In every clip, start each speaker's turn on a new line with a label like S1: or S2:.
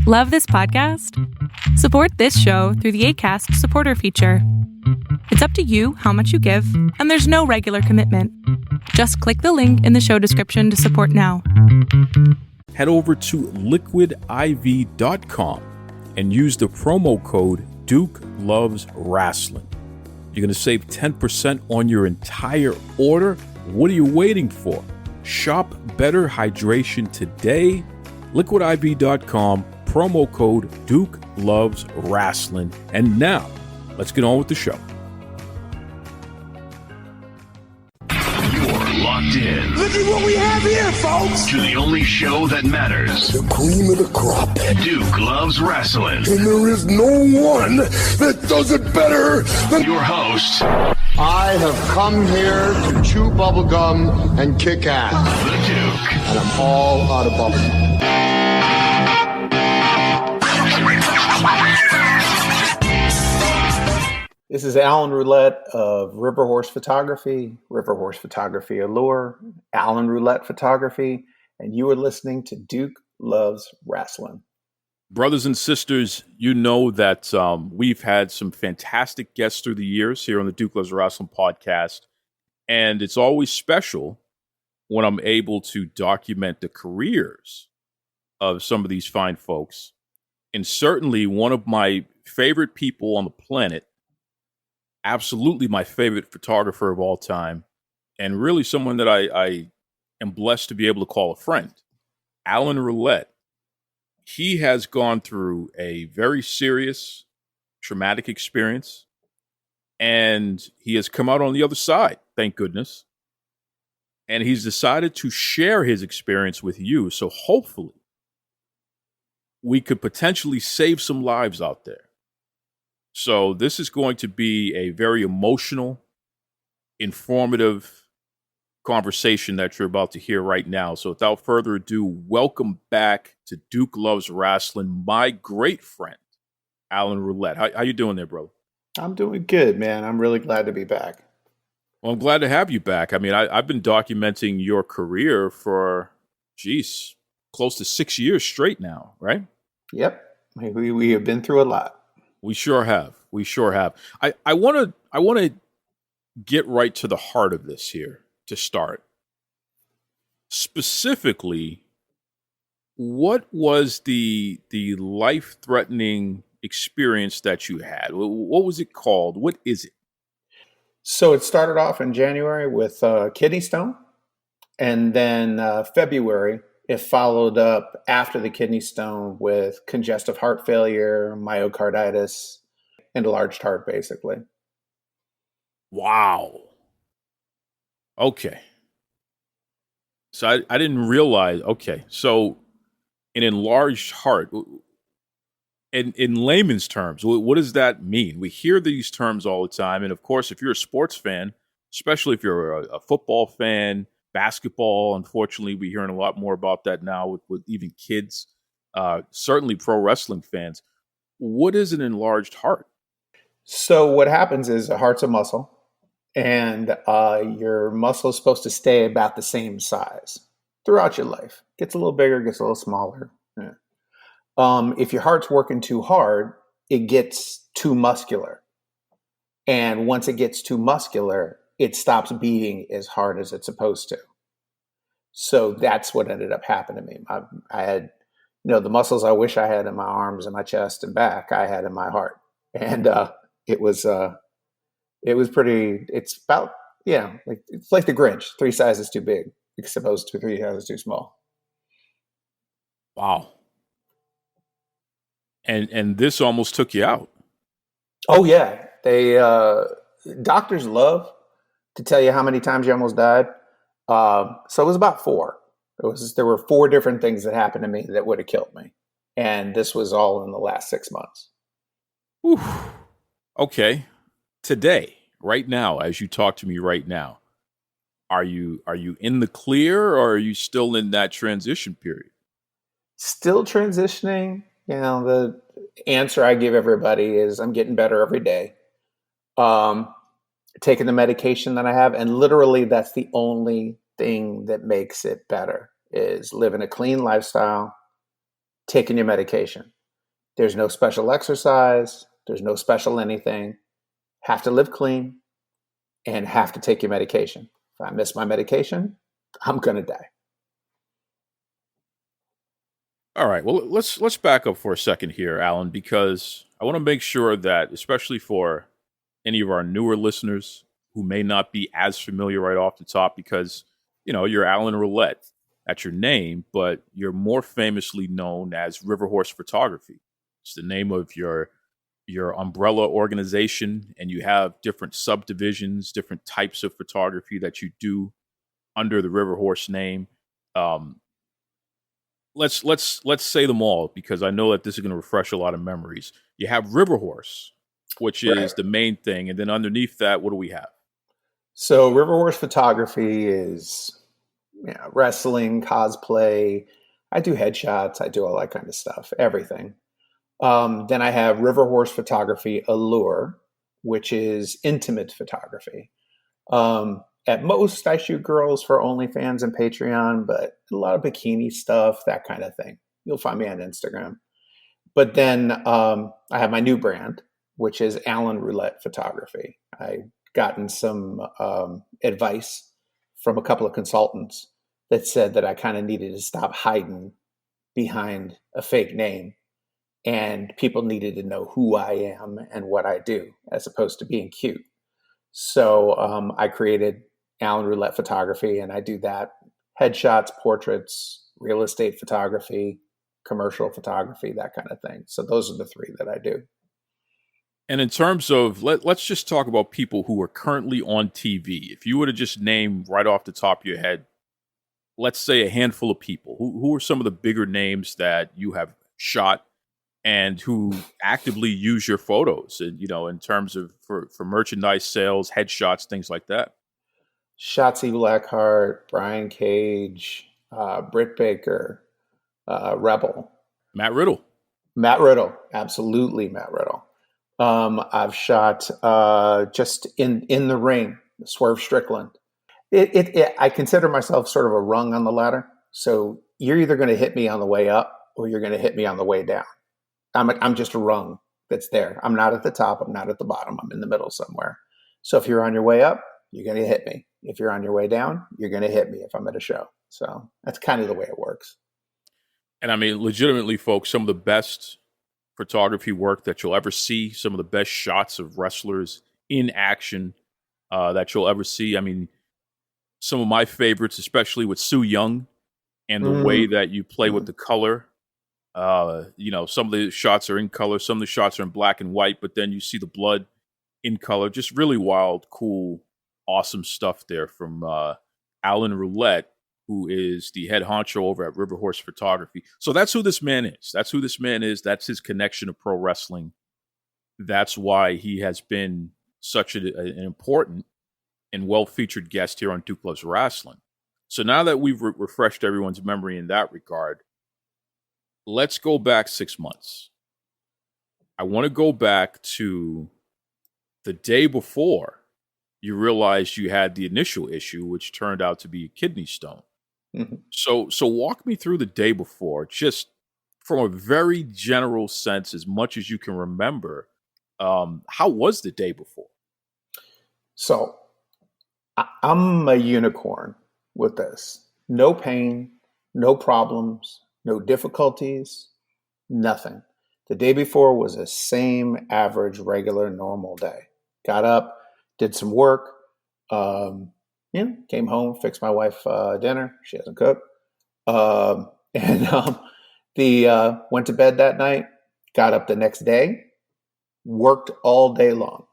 S1: Love this podcast? Support this show through the Acast supporter feature. It's up to you how much you give, and there's no regular commitment. Just click the link in the show description to support now.
S2: Head over to liquidiv.com and use the promo code Duke Loves Rasslin. You're going to save 10% on your entire order. What are you waiting for? Shop better hydration today. liquidiv.com, promo code Duke Loves Rasslin. And now, let's get on with the show.
S3: You're locked in.
S4: Look at what we have here, folks.
S3: To the only show that matters.
S4: The cream of the crop.
S3: Duke Loves Rasslin.
S4: And there is no one that does it better than
S3: your host.
S5: I have come here to chew bubblegum and kick ass.
S3: The Duke.
S5: And I'm all out of bubblegum.
S6: This is Alan Rolette of Riverhorse Photography, Riverhorse Photography Allure, Alan Rolette Photography, and you are listening to Duke Loves Rasslin.
S2: Brothers and sisters, you know that we've had some fantastic guests through the years here on the Duke Loves Rasslin podcast, and it's always special when I'm able to document the careers of some of these fine folks. And certainly one of my favorite people on the planet, absolutely my favorite photographer of all time, and really someone that I am blessed to be able to call a friend, Alan Rolette. He has gone through a very serious, traumatic experience, and he has come out on the other side, thank goodness. And he's decided to share his experience with you, so hopefully we could potentially save some lives out there. So this is going to be a very emotional, informative conversation that you're about to hear right now. So without further ado, welcome back to Duke Loves Rasslin, my great friend, Alan Rolette. How you doing there, bro?
S6: I'm doing good, man. I'm really glad to be back.
S2: Well, I'm glad to have you back. I mean, I've been documenting your career for, close to 6 years straight now, right?
S6: Yep. We have been through a lot.
S2: We sure have. I want to get right to the heart of this here to start. Specifically, what was the life-threatening experience that you had? What was it called? What is it?
S6: So it started off in January with kidney stone, and then February it followed up after the kidney stone with congestive heart failure, myocarditis, and enlarged heart, basically.
S2: Wow. Okay. So I didn't realize. Okay. So an enlarged heart, in layman's terms, what does that mean? We hear these terms all the time. And of course, if you're a sports fan, especially if you're a football fan, basketball, unfortunately, we're hearing a lot more about that now with even kids, certainly pro wrestling fans. What is an enlarged heart?
S6: So what happens is a heart's a muscle, and your muscle is supposed to stay about the same size throughout your life. Gets a little bigger, gets a little smaller. Yeah. If your heart's working too hard, it gets too muscular. And once it gets too muscular, it stops beating as hard as it's supposed to. So that's what ended up happening to me. I had, the muscles I wish I had in my arms and my chest and back, I had in my heart. And it was pretty, it's about, it's like the Grinch, 3 sizes too big, as opposed to 3 sizes too small.
S2: Wow. And this almost took you out.
S6: Oh yeah. They, doctors love to tell you how many times you almost died. So it was about 4. There were 4 different things that happened to me that would have killed me. And this was all in the last 6 months.
S2: Whew. Okay. Today, right now, as you talk to me right now, are you in the clear, or are you still in that transition period?
S6: Still transitioning. The answer I give everybody is I'm getting better every day. Taking the medication that I have, and literally that's the only thing that makes it better, is living a clean lifestyle, taking your medication. There's no special exercise. There's no special anything. Have to live clean and have to take your medication. If I miss my medication, I'm going to die.
S2: All right. Well, let's back up for a second here, Alan, because I want to make sure that, especially for any of our newer listeners who may not be as familiar right off the top, because you're Alan Rolette, that's your name, but you're more famously known as Riverhorse Photography. It's the name of your umbrella organization, and you have different subdivisions, different types of photography that you do under the Riverhorse name. Let's say them all, because I know that this is going to refresh a lot of memories. You have Riverhorse, which is the main thing, and then underneath that, what do we have?
S6: So Riverhorse Photography is wrestling, cosplay. I do headshots. I do all that kind of stuff, everything. Then I have Riverhorse Photography Allure, which is intimate photography. At most, I shoot girls for OnlyFans and Patreon, but a lot of bikini stuff, that kind of thing. You'll find me on Instagram. But then I have my new brand, which is Alan Rolette Photography. I've gotten some advice from a couple of consultants that said that I kind of needed to stop hiding behind a fake name, and people needed to know who I am and what I do, as opposed to being cute. So I created Alan Rolette Photography, and I do that: headshots, portraits, real estate photography, commercial photography, that kind of thing. So those are the three that I do.
S2: And in terms of, let's just talk about people who are currently on TV. If you were to just name right off the top of your head, let's say a handful of people, who are some of the bigger names that you have shot and who actively use your photos, and in terms of for merchandise sales, headshots, things like that?
S6: Shotzi Blackheart, Brian Cage, Britt Baker, Rebel.
S2: Matt Riddle.
S6: Absolutely Matt Riddle. I've shot just in the ring, Swerve Strickland. I consider myself sort of a rung on the ladder. So you're either going to hit me on the way up or you're going to hit me on the way down. I'm just a rung that's there. I'm not at the top. I'm not at the bottom. I'm in the middle somewhere. So if you're on your way up, you're going to hit me. If you're on your way down, you're going to hit me if I'm at a show. So that's kind of the way it works.
S2: And I mean, legitimately, folks, some of the best photography work that you'll ever see, some of the best shots of wrestlers in action that you'll ever see. I mean, some of my favorites, especially with Su Yung and the way that you play with the color. Some of the shots are in color, some of the shots are in black and white, but then you see the blood in color. Just really wild, cool, awesome stuff there from Alan Rolette, who is the head honcho over at Riverhorse Photography. So that's who this man is. That's his connection to pro wrestling. That's why he has been such an important and well-featured guest here on Duke Loves Rasslin. So now that we've refreshed everyone's memory in that regard, let's go back 6 months. I want to go back to the day before you realized you had the initial issue, which turned out to be a kidney stone. Mm-hmm. So walk me through the day before, just from a very general sense, as much as you can remember. How was the day before?
S6: So I'm a unicorn with this. No pain, no problems, no difficulties, nothing. The day before was the same average, regular, normal day. Got up, did some work, came home, fixed my wife dinner. She doesn't cook. Went to bed that night, got up the next day, worked all day long.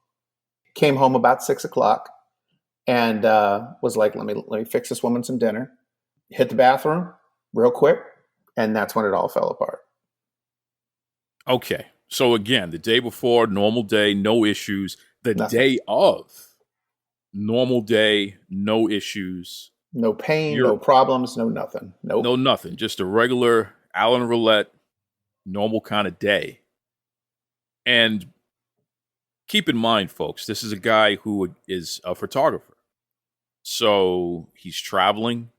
S6: Came home about 6:00 and was like, let me fix this woman some dinner. Hit the bathroom real quick, and that's when it all fell apart.
S2: Okay. So again, the day before, normal day, no issues. The
S6: Nothing.
S2: Day of, normal day, no issues.
S6: No pain, no problems, no nothing. Nope.
S2: No nothing. Just a regular Alan Rolette, normal kind of day. And keep in mind, folks, this is a guy who is a photographer. So he's traveling,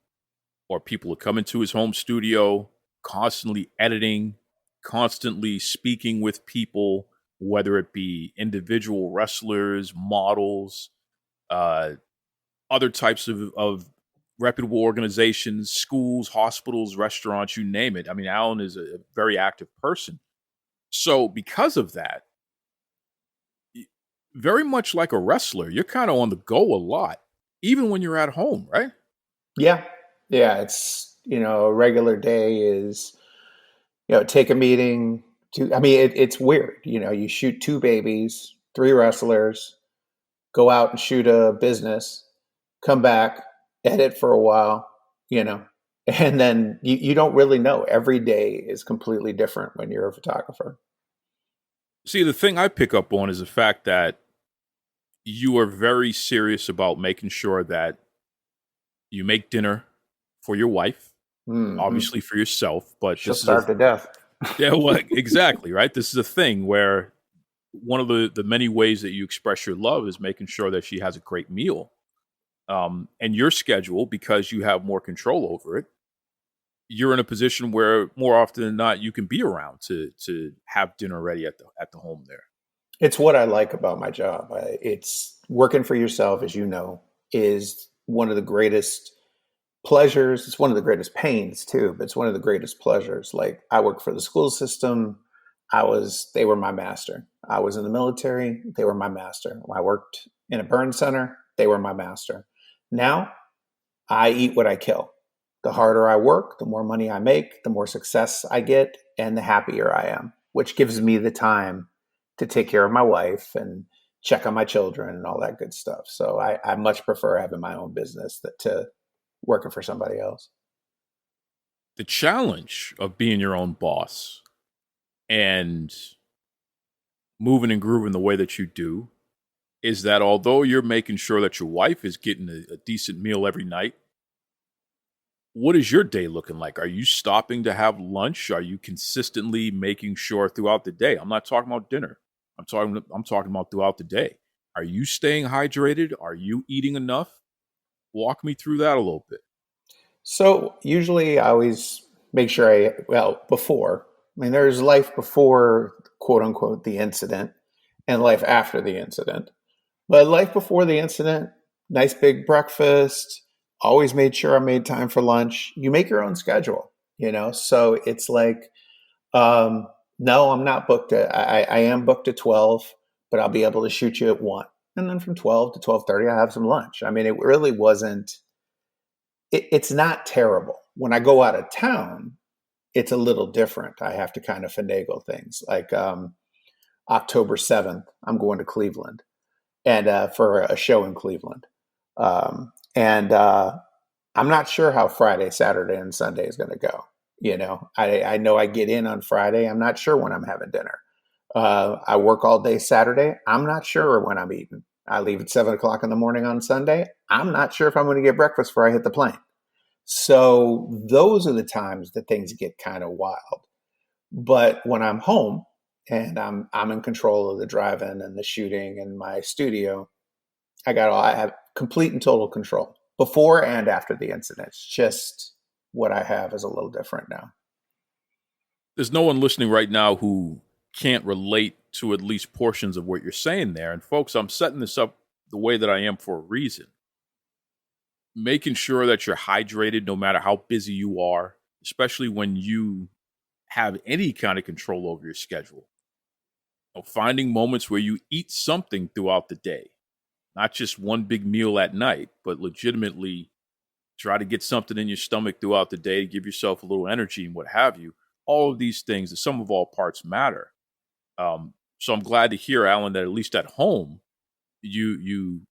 S2: or people are coming to his home studio, constantly editing, constantly speaking with people, whether it be individual wrestlers, models, uh, other types of reputable organizations, schools, hospitals, restaurants, you name it. I mean, Alan is a very active person. So because of that, very much like a wrestler, you're kind of on the go a lot, even when you're at home, right?
S6: Yeah. Yeah. It's, a regular day is, take a meeting to, I mean, it's weird. You shoot two babies, three wrestlers, go out and shoot a business, come back, edit for a while, and then you don't really know. Every day is completely different when you're a photographer.
S2: See, the thing I pick up on is the fact that you are very serious about making sure that you make dinner for your wife,
S6: Mm-hmm.
S2: obviously for yourself, but
S6: She'll
S2: this is a
S6: starve to death.
S2: yeah, well, exactly, right? This is a thing where one of the many ways that you express your love is making sure that she has a great meal. And your schedule, because you have more control over it, you're in a position where more often than not you can be around to have dinner ready at the home there.
S6: It's what I like about my job. It's working for yourself, as you know, is one of the greatest pleasures. It's one of the greatest pains too, but it's one of the greatest pleasures. Like I work for the school system. They were my master. I was in the military. They were my master. When I worked in a burn center. They were my master. Now I eat what I kill. The harder I work, the more money I make, the more success I get, and the happier I am, which gives me the time to take care of my wife and check on my children and all that good stuff. So I much prefer having my own business to working for somebody else.
S2: The challenge of being your own boss and moving and grooving the way that you do is that although you're making sure that your wife is getting a decent meal every night, what is your day looking like? Are you stopping to have lunch? Are you consistently making sure throughout the day? I'm not talking about dinner. I'm talking about throughout the day. Are you staying hydrated? Are you eating enough? Walk me through that a little bit.
S6: So usually I always make sure before, there's life before quote unquote the incident and life after the incident. But life before the incident, nice big breakfast, always made sure I made time for lunch. You make your own schedule, So it's like, no, I'm not booked I am booked at 12, but I'll be able to shoot you at 1. And then from 12 to 12:30, I have some lunch. It really wasn't, it's not terrible. When I go out of town, it's a little different. I have to kind of finagle things. Like October 7th, I'm going to Cleveland and for a show in Cleveland. And I'm not sure how Friday, Saturday, and Sunday is going to go. I know I get in on Friday. I'm not sure when I'm having dinner. I work all day Saturday. I'm not sure when I'm eating. I leave at 7:00 in the morning on Sunday. I'm not sure if I'm going to get breakfast before I hit the plane. So those are the times that things get kind of wild. But when I'm home and I'm in control of the drive-in and the shooting and my studio, I have complete and total control before and after the incident. It's just what I have is a little different now.
S2: There's no one listening right now who can't relate to at least portions of what you're saying there. And folks, I'm setting this up the way that I am for a reason. Making sure that you're hydrated no matter how busy you are, especially when you have any kind of control over your schedule. Finding moments where you eat something throughout the day, not just one big meal at night, but legitimately try to get something in your stomach throughout the day to give yourself a little energy and what have you. All of these things, the sum of all parts matter. So I'm glad to hear, Alan, that at least at home, you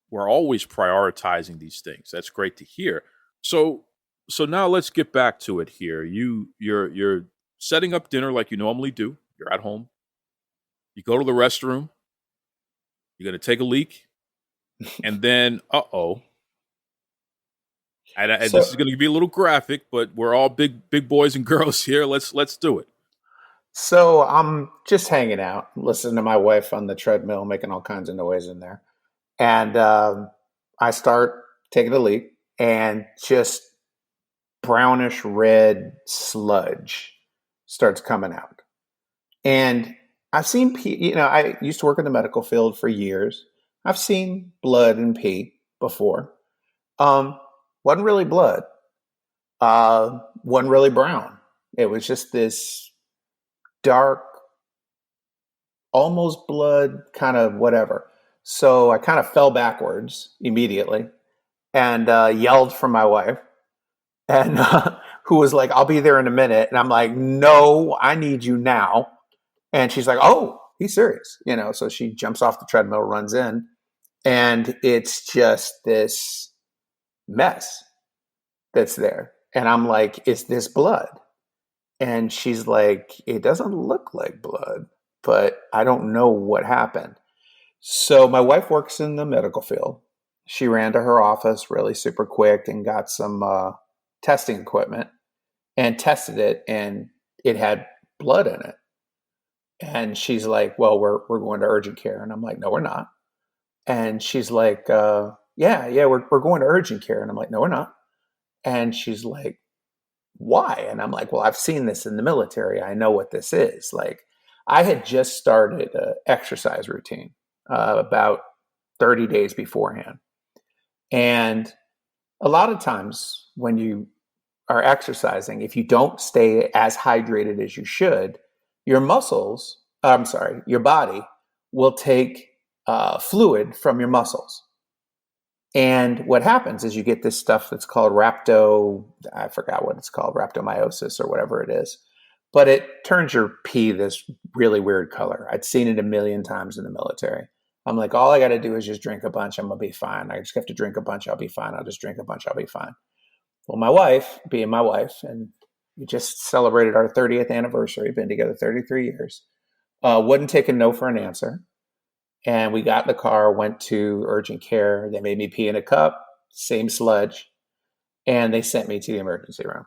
S2: were always prioritizing these things. That's great to hear. So now let's get back to it here. You're setting up dinner like you normally do. You're at home. You go to the restroom. You're going to take a leak. And then, And this is going to be a little graphic, but we're all big boys and girls here. Let's do it.
S6: So I'm just hanging out, listening to my wife on the treadmill, making all kinds of noise in there. And I start taking a leak and just brownish red sludge starts coming out. And I've seen pee, I used to work in the medical field for years. I've seen blood and pee before. Um, wasn't really blood. Wasn't really brown. It was just this dark, almost blood kind of whatever. So I kind of fell backwards immediately and yelled for my wife, and who was like, "I'll be there in a minute." And I'm like, "No, I need you now." And she's like, "Oh, he's serious," So she jumps off the treadmill, runs in, and it's just this mess that's there. And I'm like, "Is this blood?" And she's like, "It doesn't look like blood, but I don't know what happened." So my wife works in the medical field. She ran to her office really super quick and got some testing equipment and tested it, and it had blood in it. And she's like, "Well, we're going to urgent care." And I'm like, "No, we're not." And she's like, "Yeah, we're going to urgent care." And I'm like, "No, we're not." And she's like, "Why?" And I'm like, "Well, I've seen this in the military. I know what this is." Like, I had just started an exercise routine about 30 days beforehand. And a lot of times when you are exercising, if you don't stay as hydrated as you should, your muscles, I'm sorry, your body will take fluid from your muscles. And what happens is you get this stuff that's called I forgot what it's called, rhabdomyosis or whatever it is. But it turns your pee this really weird color. I'd seen it a million times in the military. I'm like, all I got to do is just drink a bunch. I'm going to be fine. I just have to drink a bunch. I'll be fine. I'll just drink a bunch. I'll be fine. Well, my wife, being my wife, and we just celebrated our 30th anniversary, been together 33 years, wouldn't take a no for an answer. And we got in the car, went to urgent care. They made me pee in a cup, same sludge. And they sent me to the emergency room.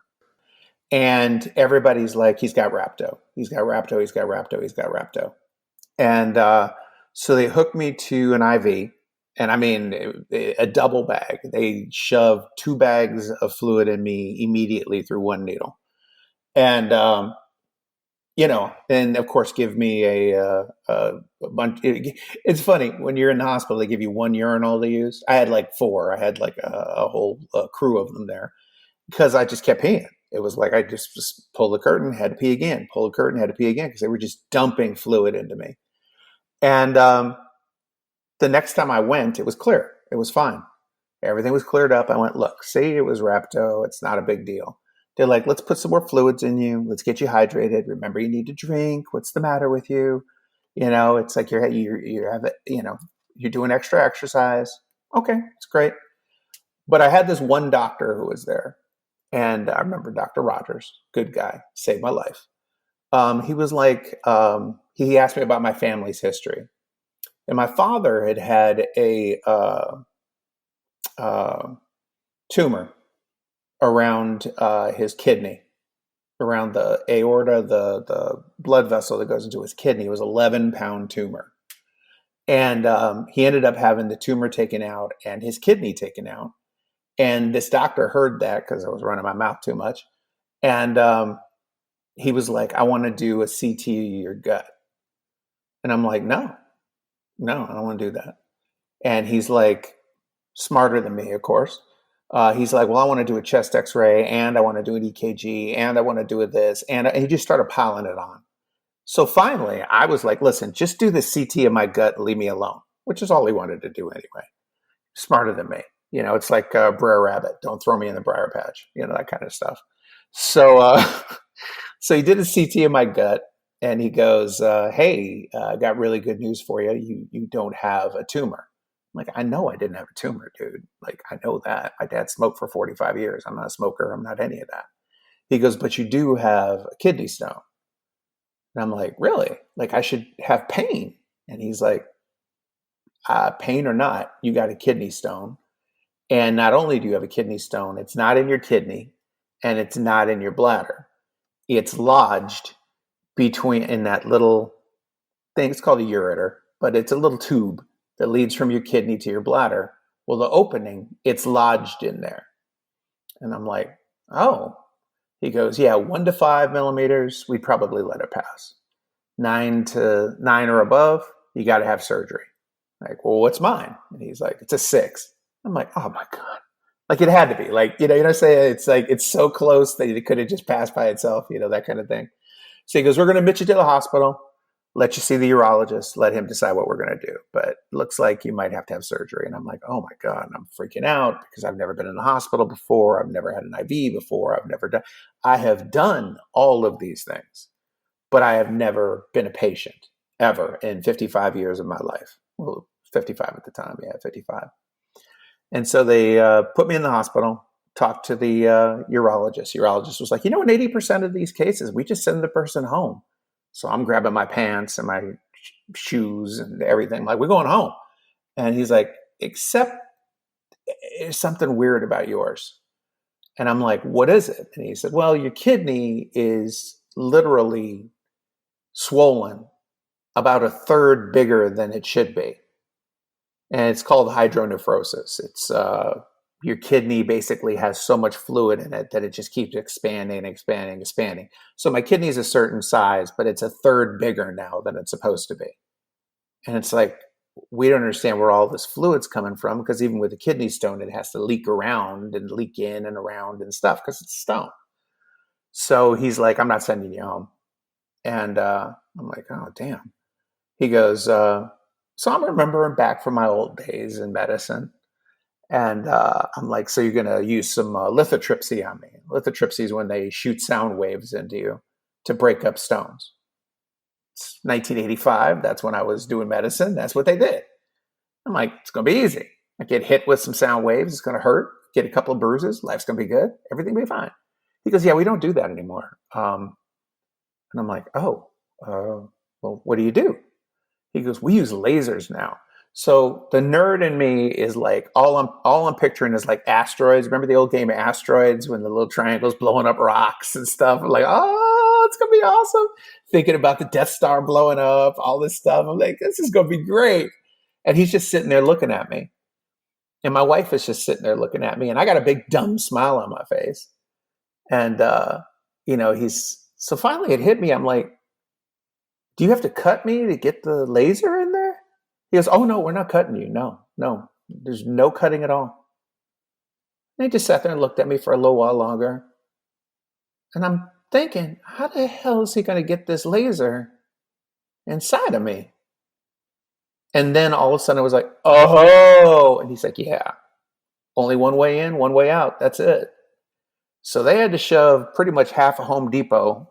S6: And everybody's like, "He's got rhabdo. He's got rhabdo. He's got rhabdo. He's got rhabdo." And so they hooked me to an IV. And I mean, a double bag. They shoved 2 bags of fluid in me immediately through one needle. And, and of course, give me a bunch. It's funny, when you're in the hospital, they give you 1 urinal to use. I had like 4. I had like a whole crew of them there because I just kept peeing. It was like I just pull the curtain, had to pee again, pull the curtain, had to pee again because they were just dumping fluid into me. And the next time I went, it was clear. It was fine. Everything was cleared up. I went, "Look, see, it was rhabdo. It's not a big deal." They're like, "Let's put some more fluids in you. Let's get you hydrated. Remember, you need to drink. What's the matter with you?" It's like you have it. You're doing extra exercise. Okay, it's great. But I had this one doctor who was there, and I remember Dr. Rogers, good guy, saved my life. He was like, he asked me about my family's history, and my father had a tumor around his kidney, around the aorta, the blood vessel that goes into his kidney. It was 11-pound tumor. And he ended up having the tumor taken out and his kidney taken out. And this doctor heard that because I was running my mouth too much. And he was like, "I want to do a CT of your gut." And I'm like, no, I don't want to do that. And he's like, smarter than me, of course. He's like, "Well, I want to do a chest x-ray and I want to do an EKG and I want to do this." And he just started piling it on. So finally, I was like, "Listen, just do the CT of my gut and leave me alone," which is all he wanted to do anyway. Smarter than me. It's like Brer Rabbit. Don't throw me in the briar patch, that kind of stuff. So, so he did a CT of my gut and he goes, "Hey, I got really good news for you. You don't have a tumor." I'm like, "I know I didn't have a tumor, dude. Like, I know that. My dad smoked for 45 years. I'm not a smoker. I'm not any of that." He goes, "But you do have a kidney stone." And I'm like, "Really? Like, I should have pain?" And he's like, "Pain or not, you got a kidney stone. And not only do you have a kidney stone, it's not in your kidney and it's not in your bladder. It's lodged in that little thing. It's called a ureter, but it's a little tube that leads from your kidney to your bladder. Well, the opening, it's lodged in there." And I'm like, "Oh." He goes, "Yeah, 1 to 5 millimeters, we'd probably let it pass. 9 or above, you got to have surgery. Like, well, what's mine? And he's like, it's a 6. I'm like, oh my God. Like it had to be like, you know what I'm saying? It's like, it's so close that it could have just passed by itself, that kind of thing. So he goes, we're going to admit you to the hospital, let you see the urologist, let him decide what we're going to do. But it looks like you might have to have surgery. And I'm like, oh my God. And I'm freaking out because I've never been in the hospital before. I've never had an IV before. I have done all of these things, but I have never been a patient ever in 55 years of my life. Well, 55 at the time. Yeah, 55. And so they put me in the hospital, talked to the urologist. Urologist was like, in 80% of these cases, we just send the person home. So I'm grabbing my pants and my shoes and everything. Like, we're going home. And he's like, except there's something weird about yours. And I'm like, what is it? And he said, well, your kidney is literally swollen about a third bigger than it should be. And it's called hydronephrosis. It's your kidney basically has so much fluid in it that it just keeps expanding. So my kidney is a certain size, but it's a third bigger now than it's supposed to be. And it's like, we don't understand where all this fluid's coming from, because even with a kidney stone, it has to leak around and leak in and around and stuff because it's stone. So he's like, I'm not sending you home. And I'm like, oh, damn. He goes, so I'm remembering back from my old days in medicine. And I'm like, so you're going to use some lithotripsy on me. Lithotripsy is when they shoot sound waves into you to break up stones. It's 1985. That's when I was doing medicine. That's what they did. I'm like, it's going to be easy. I get hit with some sound waves. It's going to hurt. Get a couple of bruises. Life's going to be good. Everything will be fine. He goes, yeah, we don't do that anymore. And I'm like, oh, well, what do you do? He goes, we use lasers now. So the nerd in me is like, all I'm picturing is like asteroids. Remember the old game Asteroids when the little triangles blowing up rocks and stuff? I'm like, oh, it's going to be awesome. Thinking about the Death Star blowing up, all this stuff. I'm like, this is going to be great. And he's just sitting there looking at me. And my wife is just sitting there looking at me. And I got a big dumb smile on my face. And, so finally it hit me. I'm like, do you have to cut me to get the laser in there? He goes, oh, no, we're not cutting you. No, there's no cutting at all. And he just sat there and looked at me for a little while longer. And I'm thinking, how the hell is he going to get this laser inside of me? And then all of a sudden it was like, oh, and he's like, yeah, only one way in, one way out. That's it. So they had to shove pretty much half a Home Depot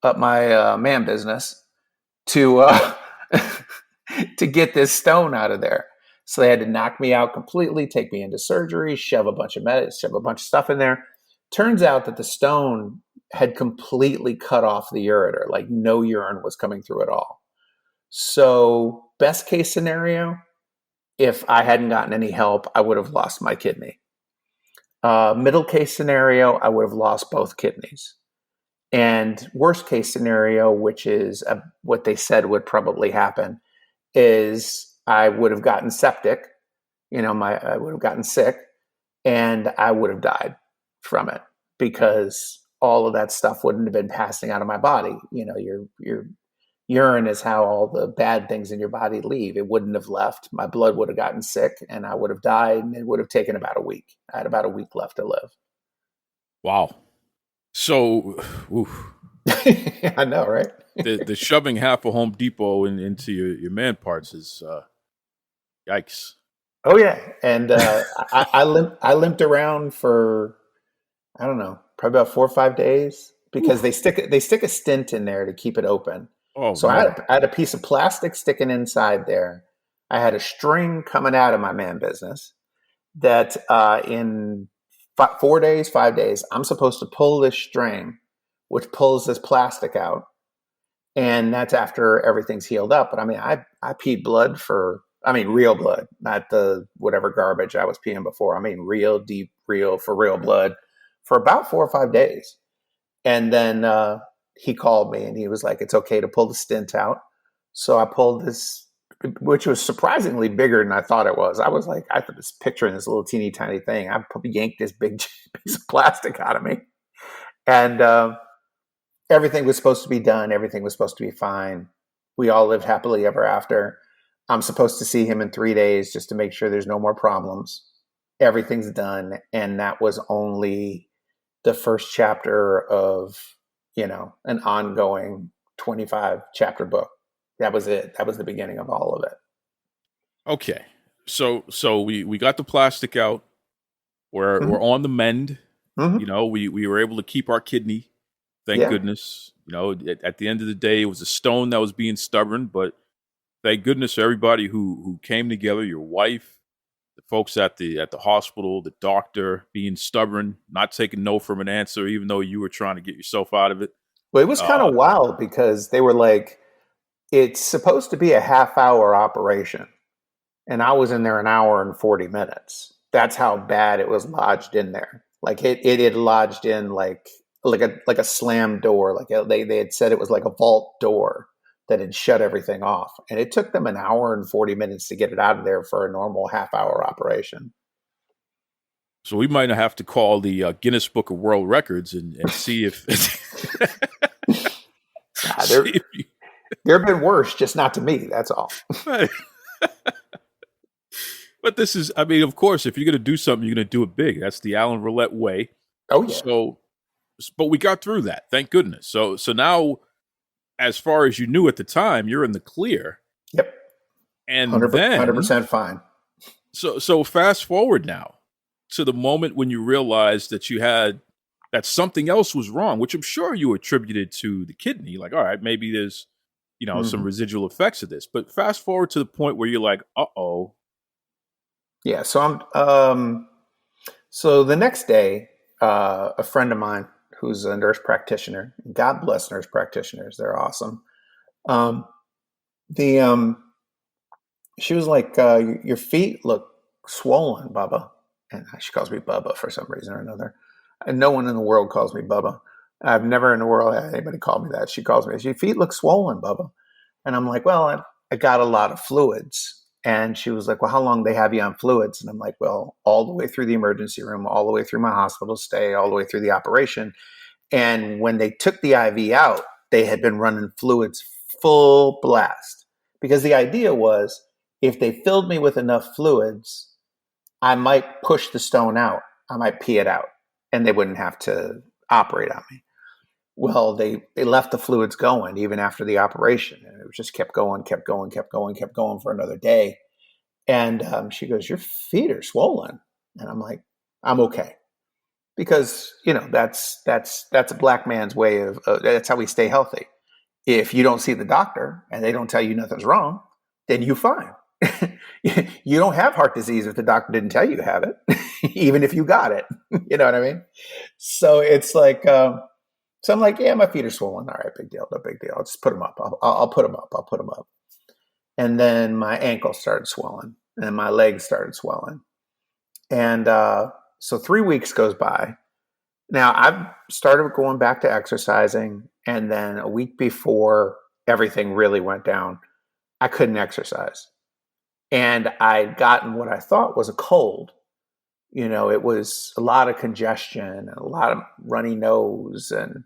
S6: up my man business to to get this stone out of there. So they had to knock me out completely, take me into surgery, shove a bunch of stuff in there. Turns out that the stone had completely cut off the ureter, like no urine was coming through at all. So best case scenario, if I hadn't gotten any help, I would have lost my kidney. Middle case scenario, I would have lost both kidneys. And worst case scenario, which is what they said would probably happen, is I would have gotten septic. I would have gotten sick, and I would have died from it because all of that stuff wouldn't have been passing out of my body. Your urine is how all the bad things in your body leave. It wouldn't have left. My blood would have gotten sick, and I would have died, and it would have taken about a week. I had about a week left to live.
S2: Wow. So,
S6: I know, right?
S2: the shoving half a Home Depot into your man parts is yikes.
S6: Oh yeah, and I limped around for, I don't know, probably about 4 or 5 days because they stick a stint in there to keep it open.
S2: Oh,
S6: so
S2: man.
S6: I had a piece of plastic sticking inside there. I had a string coming out of my man business that in 5 days, I'm supposed to pull this string, which pulls this plastic out. And that's after everything's healed up. But I mean, I peed blood real blood, not the whatever garbage I was peeing before. I mean, real deep, real blood for about 4 or 5 days. And then he called me and he was like, it's okay to pull the stint out. So I pulled this, which was surprisingly bigger than I thought it was. I was like, I was picturing this little teeny tiny thing. I yanked this big piece of plastic out of me. And everything was supposed to be done. Everything was supposed to be fine. We all lived happily ever after. I'm supposed to see him in 3 days just to make sure there's no more problems. Everything's done. And that was only the first chapter of, an ongoing 25 chapter book. That was it. That was the beginning of all of it.
S2: Okay. So we got the plastic out. We're on the mend. We were able to keep our kidney. Thank goodness. At the end of the day, it was a stone that was being stubborn, but thank goodness for everybody who came together, your wife, the folks at the hospital, the doctor being stubborn, not taking no from an answer, even though you were trying to get yourself out of it.
S6: Well, it was kind of wild because they were like, it's supposed to be a half-hour operation. And I was in there an hour and 40 minutes. That's how bad it was lodged in there. Like it had lodged in like a slam door. Like they had said it was like a vault door that had shut everything off. And it took them an hour and 40 minutes to get it out of there for a normal half-hour operation.
S2: So we might have to call the Guinness Book of World Records and see if...
S6: There have been worse, just not to me. That's all.
S2: But this is, of course, if you're going to do something, you're going to do it big. That's the Alan Rolette way.
S6: Oh, yeah.
S2: But we got through that. Thank goodness. So now, as far as you knew at the time, you're in the clear.
S6: Yep.
S2: And
S6: 100% fine.
S2: So fast forward now to the moment when you realized that something else was wrong, which I'm sure you attributed to the kidney. Like, all right, maybe there's, some residual effects of this. But fast forward to the point where you're like, uh-oh.
S6: Yeah. So so the next day, a friend of mine who's a nurse practitioner, God bless nurse practitioners. They're awesome. She was like, your feet look swollen, Bubba. And she calls me Bubba for some reason or another. And no one in the world calls me Bubba. I've never in the world had anybody call me that. She calls me, your feet look swollen, Bubba. And I'm like, well, I got a lot of fluids. And she was like, well, how long they have you on fluids? And I'm like, well, all the way through the emergency room, all the way through my hospital stay, all the way through the operation. And when they took the IV out, they had been running fluids full blast. Because the idea was, if they filled me with enough fluids, I might push the stone out. I might pee it out. And they wouldn't have to operate on me. Well, they left the fluids going even after the operation. And it just kept going for another day. And she goes, your feet are swollen. And I'm like, I'm okay. Because, that's a black man's way of, that's how we stay healthy. If you don't see the doctor and they don't tell you nothing's wrong, then you're fine. You don't have heart disease if the doctor didn't tell you you have it, even if you got it. You know what I mean? So it's like, so I'm like, yeah, my feet are swollen. All right, big deal, no big deal. I'll just put them up. I'll put them up. And then my ankle started swelling and my legs started swelling. And so 3 weeks goes by. Now I've started going back to exercising. And then a week before everything really went down, I couldn't exercise. And I'd gotten what I thought was a cold. It was a lot of congestion and a lot of runny nose. And,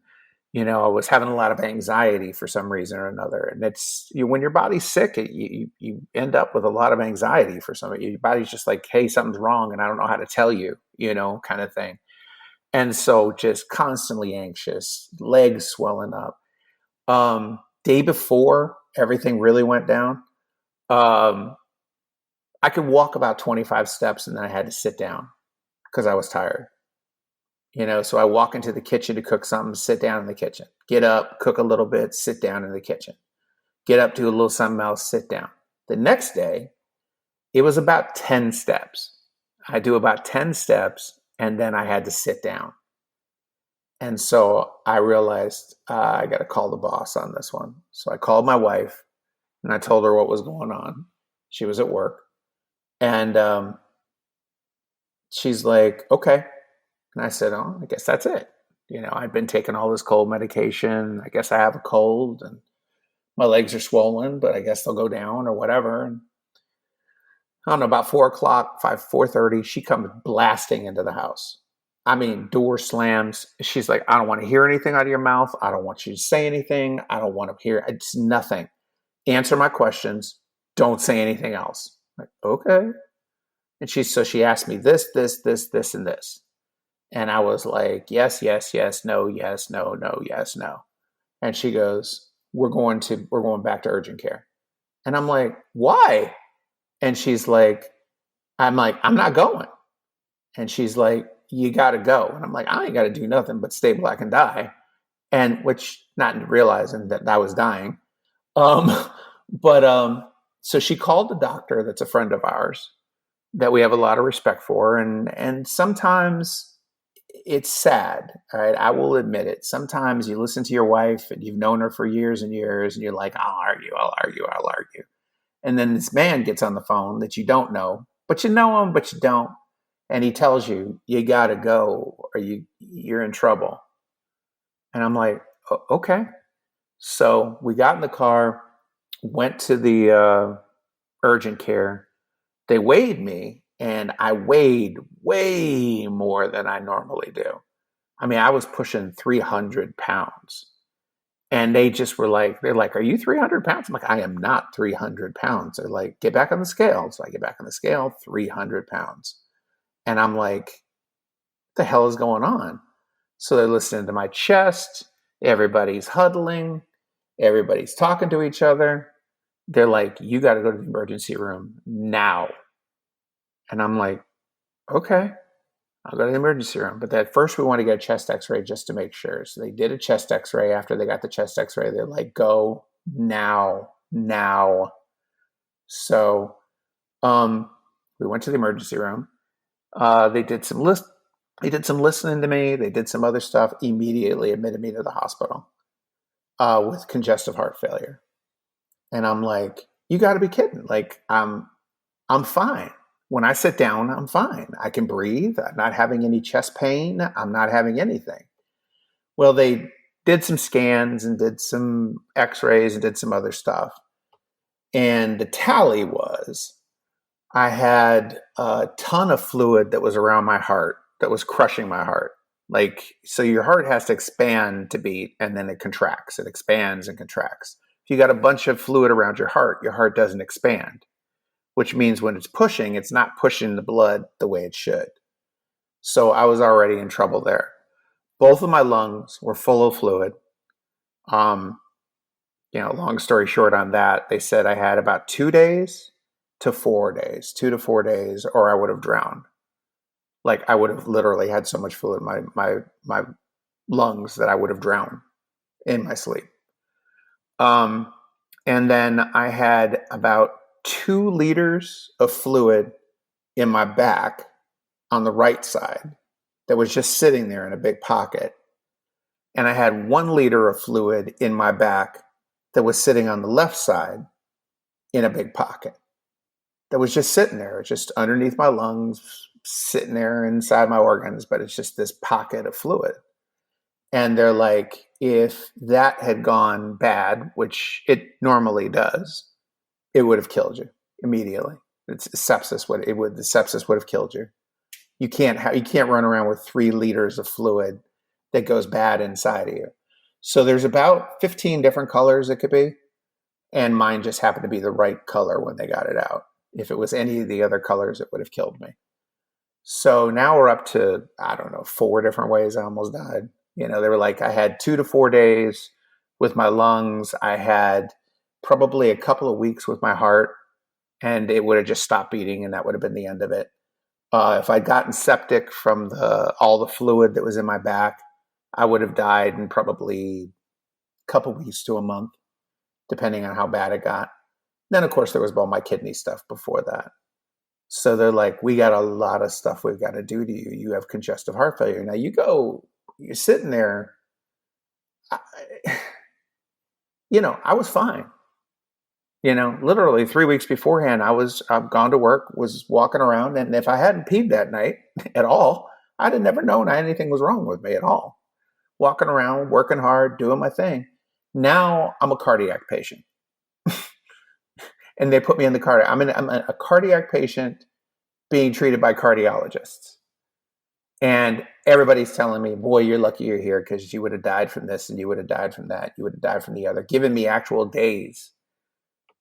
S6: I was having a lot of anxiety for some reason or another. And it's, when your body's sick, you end up with a lot of anxiety for some. Your body's just like, hey, something's wrong and I don't know how to tell you, kind of thing. And so just constantly anxious, legs swelling up. Day before everything really went down, I could walk about 25 steps and then I had to sit down because I was tired. So I walk into the kitchen to cook something, sit down in the kitchen, get up, cook a little bit, sit down in the kitchen, get up, do a little something else, sit down. The next day, it was about 10 steps. I do about 10 steps and then I had to sit down. And so I realized I got to call the boss on this one. So I called my wife and I told her what was going on. She was at work. And she's like, okay. And I said, oh, I guess that's it. I'd been taking all this cold medication. I guess I have a cold and my legs are swollen, but I guess they'll go down or whatever. And I don't know, about 4:30, she comes blasting into the house. Door slams. She's like, I don't want to hear anything out of your mouth. I don't want you to say anything. I don't want to hear. It's nothing. answer my questions. Don't say anything else. I'm like, okay. And she asked me this, and this. And I was like, yes, yes, yes, no, yes, no, no, yes, no. And she goes, we're going back to urgent care. And I'm like, why? And she's like, I'm not going. And she's like, you got to go. And I'm like, I ain't got to do nothing but stay black and die. And which, not realizing that I was dying. Um, so she called the doctor that's a friend of ours that we have a lot of respect for. And sometimes it's sad. All right. I will admit it. Sometimes you listen to your wife and you've known her for years and years and you're like, I'll argue. And then this man gets on the phone that you don't know, but you know him, but you don't. And he tells you, you got to go or you're in trouble. And I'm like, okay. So we got in the car, went to the urgent care. They weighed me, and I weighed way more than I normally do. I mean, I was pushing 300 pounds. And they just were like, they're like, are you 300 pounds? I'm like, I am not 300 pounds. They're like, get back on the scale. So I get back on the scale, 300 pounds. And I'm like, what the hell is going on? So they're listening to my chest. Everybody's huddling. Everybody's talking to each other. They're like, you got to go to the emergency room now. And I'm like, okay, I'll go to the emergency room. But at first we want to get a chest x-ray just to make sure. So they did a chest x-ray. After they got the chest x-ray, they're like, go now. So we went to the emergency room. They did some listening to me. They did some other stuff. Immediately admitted me to the hospital with congestive heart failure. And I'm like, you got to be kidding. Like, I'm fine. When I sit down, I'm fine. I can breathe. I'm not having any chest pain. I'm not having anything. Well, they did some scans and did some x-rays and did some other stuff. And the tally was I had a ton of fluid that was around my heart that was crushing my heart. Like, so your heart has to expand to beat, and then it contracts. It expands and contracts. If you got a bunch of fluid around your heart doesn't expand, which means when it's pushing, it's not pushing the blood the way it should. So I was already in trouble there. Both of my lungs were full of fluid. Long story short on that, they said I had about 2 to 4 days, or I would have drowned. Like, I would have literally had so much fluid in my lungs that I would have drowned in my sleep. And then I had about 2 liters of fluid in my back on the right side that was just sitting there in a big pocket. And I had 1 liter of fluid in my back that was sitting on the left side in a big pocket that was just sitting there, just underneath my lungs, sitting there inside my organs, but it's just this pocket of fluid. And they're like, if that had gone bad, which it normally does, it would have killed you immediately. It's sepsis. The sepsis would have killed you. You can't run around with 3 liters of fluid that goes bad inside of you. So there's about 15 different colors it could be. And mine just happened to be the right color when they got it out. If it was any of the other colors, it would have killed me. So now we're up to, 4 different ways I almost died. They were like, I had 2 to 4 days with my lungs. I had probably a couple of weeks with my heart, and it would have just stopped beating, and that would have been the end of it. If I'd gotten septic from all the fluid that was in my back, I would have died in probably a couple weeks to a month, depending on how bad it got. Then, of course, there was all my kidney stuff before that. So they're like, we got a lot of stuff we've got to do to you. You have congestive heart failure. Now you're sitting there. I was fine. Literally 3 weeks beforehand, I've gone to work, was walking around. And if I hadn't peed that night at all, I'd have never known anything was wrong with me at all. Walking around, working hard, doing my thing. Now I'm a cardiac patient. And they put me in the cardiac. I'm a cardiac patient being treated by cardiologists. And everybody's telling me, boy, you're lucky you're here because you would have died from this and you would have died from that. You would have died from the other, giving me actual days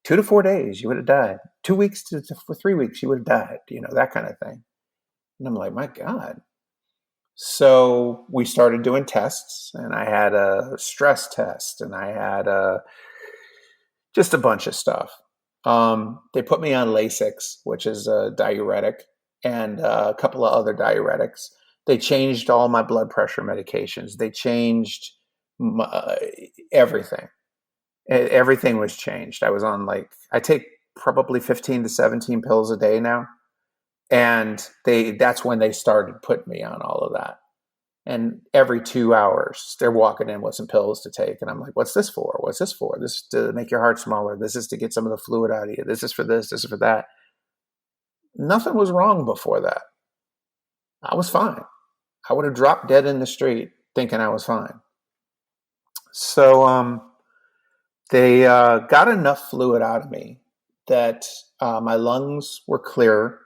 S6: 2 to 4 days, you would have died. 2 weeks to 3 weeks, you would have died, that kind of thing. And I'm like, my God. So we started doing tests, and I had a stress test, and I had just a bunch of stuff. They put me on Lasix, which is a diuretic, and a couple of other diuretics. They changed all my blood pressure medications. They changed everything. Everything was changed. I was on I take probably 15 to 17 pills a day now. And that's when they started putting me on all of that. And every 2 hours, they're walking in with some pills to take. And I'm like, what's this for? What's this for? This is to make your heart smaller. This is to get some of the fluid out of you. This is for this. This is for that. Nothing was wrong before that. I was fine. I would have dropped dead in the street thinking I was fine. So they got enough fluid out of me that my lungs were clear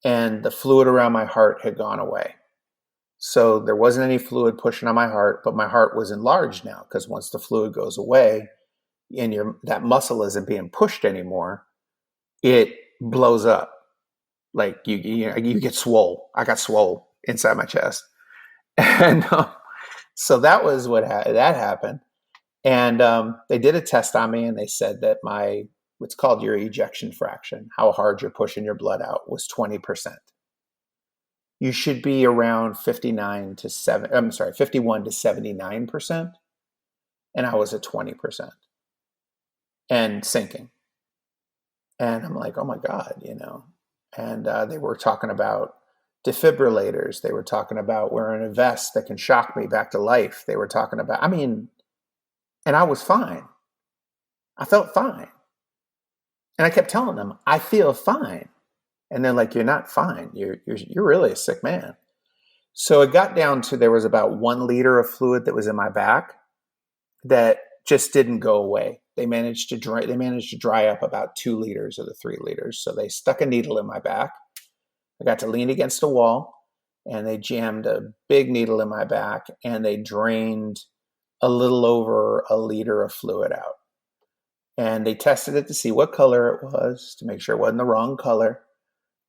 S6: and the fluid around my heart had gone away. So there wasn't any fluid pushing on my heart, but my heart was enlarged now, because once the fluid goes away and that muscle isn't being pushed anymore, it blows up. Like you get swole. I got swole inside my chest. And so that was that happened. And they did a test on me, and they said that what's called your ejection fraction, how hard you're pushing your blood out, was 20%. You should be around 51 to 79%. And I was at 20% and sinking. And I'm like, oh my God, and they were talking about defibrillators. They were talking about wearing a vest that can shock me back to life. They were talking about, and I was fine. I felt fine. And I kept telling them, I feel fine. And they're like, you're not fine. You're really a sick man. So it got down to, there was about 1 liter of fluid that was in my back that just didn't go away. They managed to dry up about 2 liters of the 3 liters. So they stuck a needle in my back. I got to lean against a wall, and they jammed a big needle in my back, and they drained a little over 1 liter of fluid out. And they tested it to see what color it was, to make sure it wasn't the wrong color.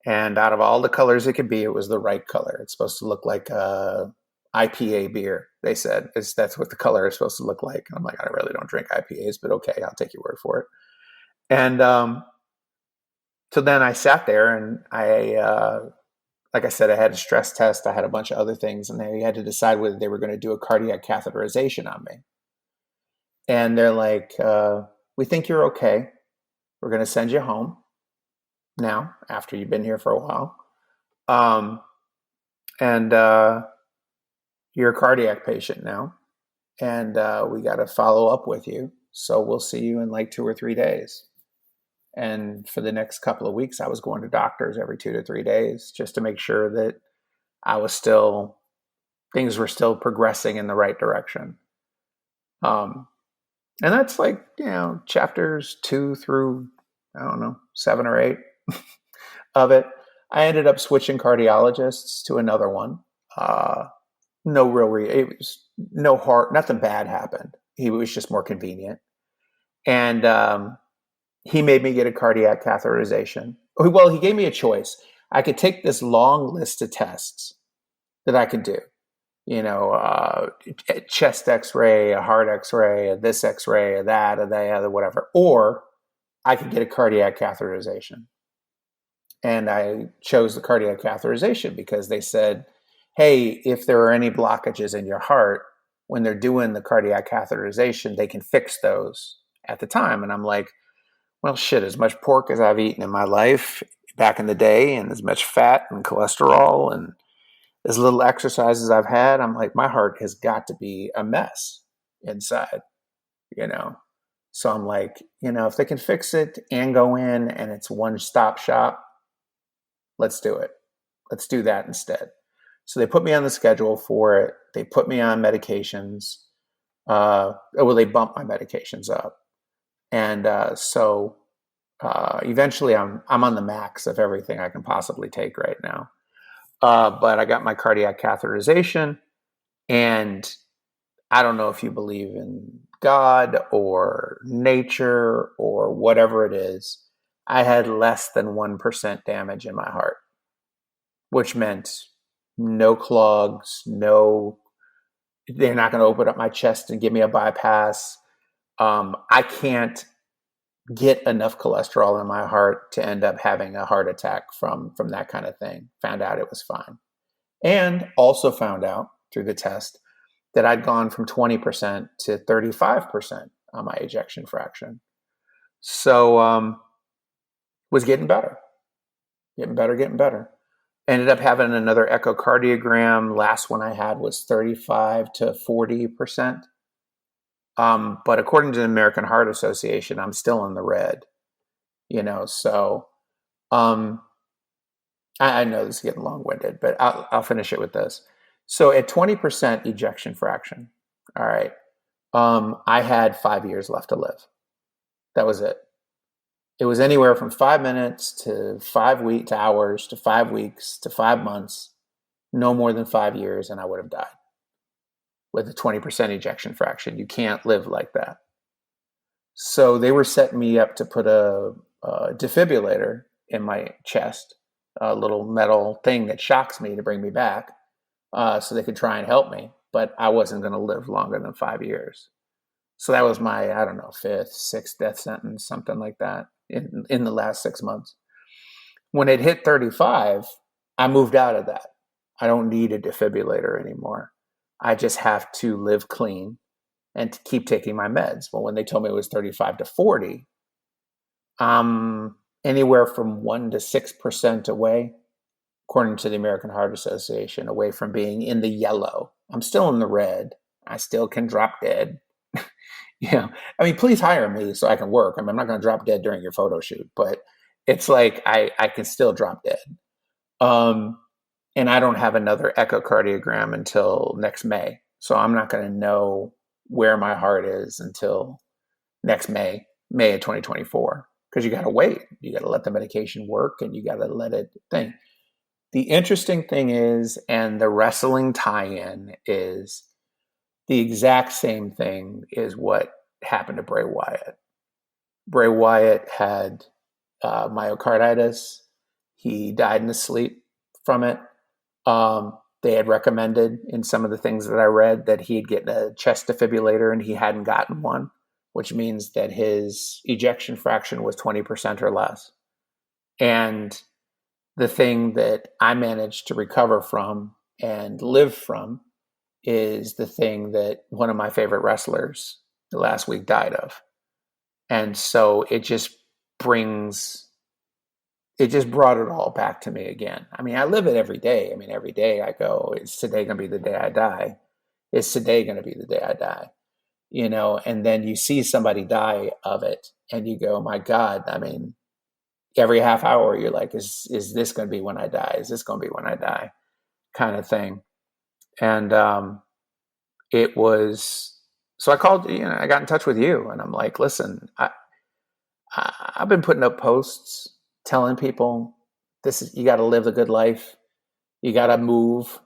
S6: And out of all the colors it could be, it was the right color. It's supposed to look like a IPA beer, they said. That's what the color is supposed to look like. And I'm like, I really don't drink IPAs, but okay, I'll take your word for it. And so then I sat there, and like I said, I had a stress test. I had a bunch of other things, and they had to decide whether they were going to do a cardiac catheterization on me. And they're like, we think you're okay. We're going to send you home now, after you've been here for a while. And you're a cardiac patient now. And we got to follow up with you. So we'll see you in 2 or 3 days. And for the next couple of weeks, I was going to doctors every 2 to 3 days just to make sure that things were still progressing in the right direction. And that's chapters 2 through, 7 or 8 of it. I ended up switching cardiologists to another one. Nothing bad happened. He was just more convenient. And he made me get a cardiac catheterization. Well, he gave me a choice. I could take this long list of tests that I could do. Chest x-ray, a heart x-ray, a this x-ray, a that, a the other, whatever. Or I could get a cardiac catheterization. And I chose the cardiac catheterization because they said, hey, if there are any blockages in your heart, when they're doing the cardiac catheterization, they can fix those at the time. And I'm like, well, shit, as much pork as I've eaten in my life back in the day, and as much fat and cholesterol and as little exercise as I've had, I'm like, my heart has got to be a mess inside, So I'm like, if they can fix it and go in and it's one-stop shop, let's do it. Let's do that instead. So they put me on the schedule for it. They put me on medications. They bumped my medications up. And so eventually I'm on the max of everything I can possibly take right now. But I got my cardiac catheterization, and I don't know if you believe in God or nature or whatever it is, I had less than 1% damage in my heart, which meant no clogs, they're not going to open up my chest and give me a bypass. I can't get enough cholesterol in my heart to end up having a heart attack from that kind of thing. Found out it was fine. And also found out through the test that I'd gone from 20% to 35% on my ejection fraction. So was getting better. Getting better. Ended up having another echocardiogram. Last one I had was 35 to 40%. But according to the American Heart Association, I'm still in the red. So I know this is getting long-winded, but I'll finish it with this. So at 20% ejection fraction, all right, I had 5 years left to live. That was it. It was anywhere from 5 minutes to 5 weeks to hours to 5 weeks to 5 months, no more than 5 years, and I would have died with a 20% ejection fraction. You can't live like that. So they were setting me up to put a defibrillator in my chest, a little metal thing that shocks me to bring me back, so they could try and help me. But I wasn't going to live longer than 5 years. So that was my, I don't know, 5th, 6th death sentence, something like that in the last 6 months. When it hit 35, I moved out of that. I don't need a defibrillator anymore. I just have to live clean and to keep taking my meds. Well, when they told me it was 35 to 40, anywhere from 1% to 6% away, according to the American Heart Association, away from being in the yellow. I'm still in the red. I still can drop dead. Please hire me so I can work. I'm not going to drop dead during your photo shoot, but it's like I can still drop dead. And I don't have another echocardiogram until next May. So I'm not going to know where my heart is until next May of 2024, because you got to wait. You got to let the medication work and you got to let it think. The interesting thing is, and the wrestling tie-in is, the exact same thing is what happened to Bray Wyatt. Bray Wyatt had myocarditis. He died in his sleep from it. They had recommended in some of the things that I read that he'd get a chest defibrillator, and he hadn't gotten one, which means that his ejection fraction was 20% or less. And the thing that I managed to recover from and live from is the thing that one of my favorite wrestlers last week died of. And so it just brought it all back to me again. I live it every day. Every day I go, is today going to be the day I die? Is today going to be the day I die? And then you see somebody die of it and you go, my God, every half hour you're like, is this going to be when I die? Is this going to be when I die? Kind of thing. And it was, so I called, I got in touch with you and I'm like, listen, I've been putting up posts telling people you got to live a good life. You got to move.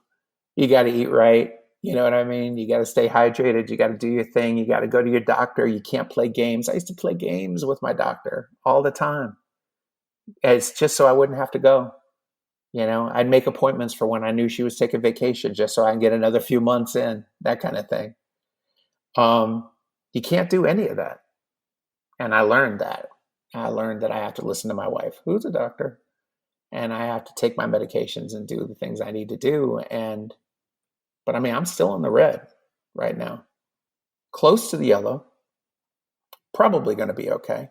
S6: You got to eat right. You know what I mean? You got to stay hydrated. You got to do your thing. You got to go to your doctor. You can't play games. I used to play games with my doctor all the time. It's just so I wouldn't have to go. I'd make appointments for when I knew she was taking vacation just so I can get another few months in, that kind of thing. You can't do any of that. And I learned that. I learned that I have to listen to my wife, who's a doctor, and I have to take my medications and do the things I need to do. But I'm still in the red right now, close to the yellow, probably going to be okay.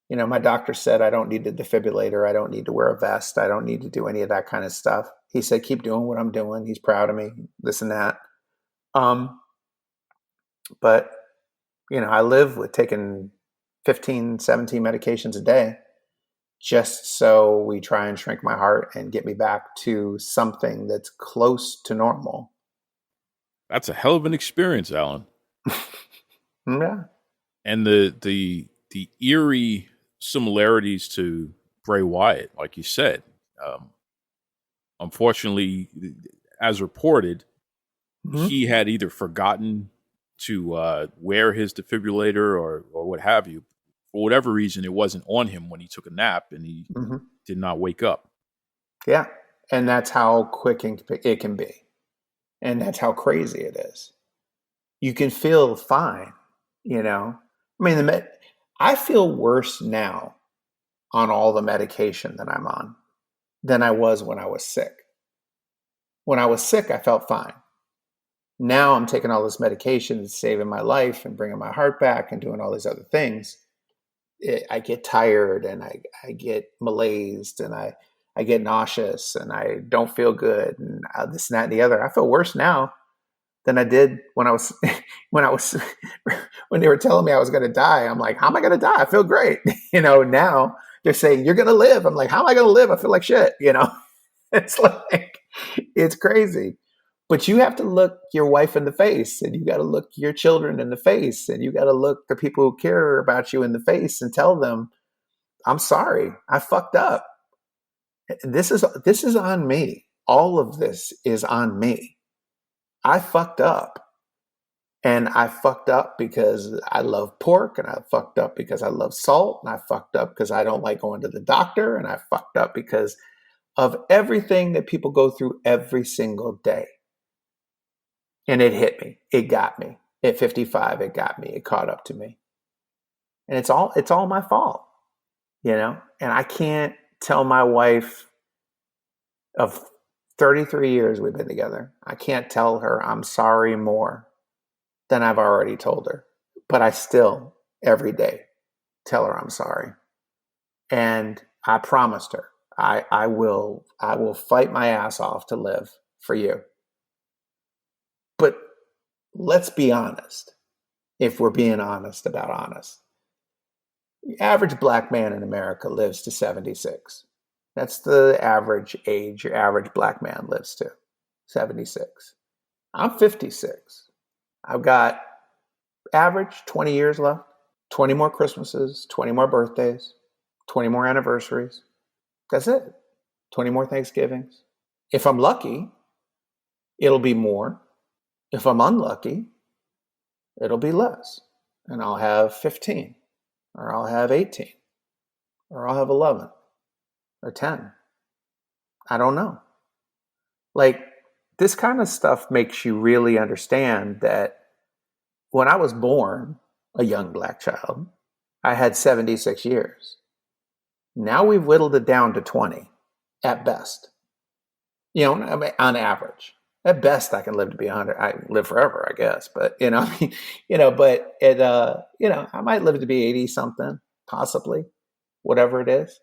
S6: My doctor said I don't need a defibrillator. I don't need to wear a vest. I don't need to do any of that kind of stuff. He said, keep doing what I'm doing. He's proud of me, this and that. But, I live with taking 15, 17 medications a day just so we try and shrink my heart and get me back to something that's close to normal.
S2: That's a hell of an experience, Alan.
S6: Yeah.
S2: And the eerie similarities to Bray Wyatt, like you said. Unfortunately, as reported, he had either forgotten to wear his defibrillator or what have you. For whatever reason, it wasn't on him when he took a nap, and he did not wake up.
S6: Yeah. And that's how quick it can be. And that's how crazy it is. You can feel fine, you know? I mean, I feel worse now on all the medication that I'm on than I was when I was sick. When I was sick, I felt fine. Now I'm taking all this medication that's saving my life and bringing my heart back and doing all these other things. I get tired and I get malaised and I get nauseous and I don't feel good and this and that and the other. I feel worse now than I did when I was when they were telling me I was going to die. I'm like, how am I going to die? I feel great. Now they're saying you're going to live. I'm like, how am I going to live? I feel like shit. It's like, it's crazy. But you have to look your wife in the face, and you got to look your children in the face, and you got to look the people who care about you in the face and tell them, I'm sorry, I fucked up. This is on me. All of this is on me. I fucked up. And I fucked up because I love pork, and I fucked up because I love salt, and I fucked up because I don't like going to the doctor, and I fucked up because of everything that people go through every single day. And it hit me. It got me. At 55, it got me. It caught up to me. And it's all my fault, And I can't tell my wife of 33 years we've been together, I can't tell her I'm sorry more than I've already told her. But I still, every day, tell her I'm sorry. And I promised her, I will fight my ass off to live for you. But let's be honest, if we're being honest about honest. The average black man in America lives to 76. That's the average age your average black man lives to, 76. I'm 56. I've got average 20 years left, 20 more Christmases, 20 more birthdays, 20 more anniversaries. That's it. 20 more Thanksgivings. If I'm lucky, it'll be more. If I'm unlucky, it'll be less. And I'll have 15, or I'll have 18, or I'll have 11, or 10. I don't know. Like, this kind of stuff makes you really understand that when I was born, a young black child, I had 76 years. Now we've whittled it down to 20 at best. On average. At best, I can live to be 100. I live forever, I guess. But but I might live to be 80 something, possibly, whatever it is.